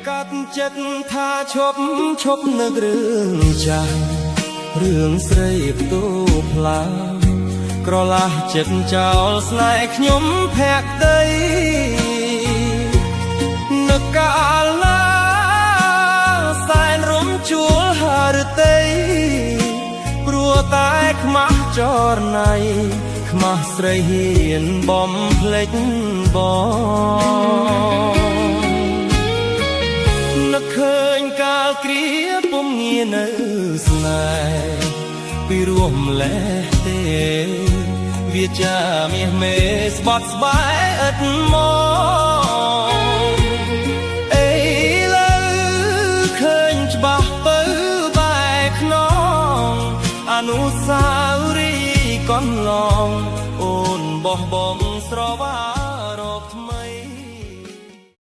កាត់ចិត្តថាឈប់នឹករឿងចាស់រឿងស្រីផ្ទូផ្លាក្រឡាស់ចិត្តចោលស្នេហ៍ខ្ញុំភក្តីនឹកកាលណាសែនរំជួលហារតីព្រោះតែខ្មាស់ចរណៃខ្មាស់ស្រីហ៊ានបំភ្លេចបងនឹកឃើញកាលគ្រាពុំងារនៅស្នេហ៍ពីរួមលេះទេវាចាមាសមេស្បត់ស្បែកឥតមកអីលើឃើញច្បាស់ទៅបែកខ្នងអនុស្សាវរីយ៍កន្លង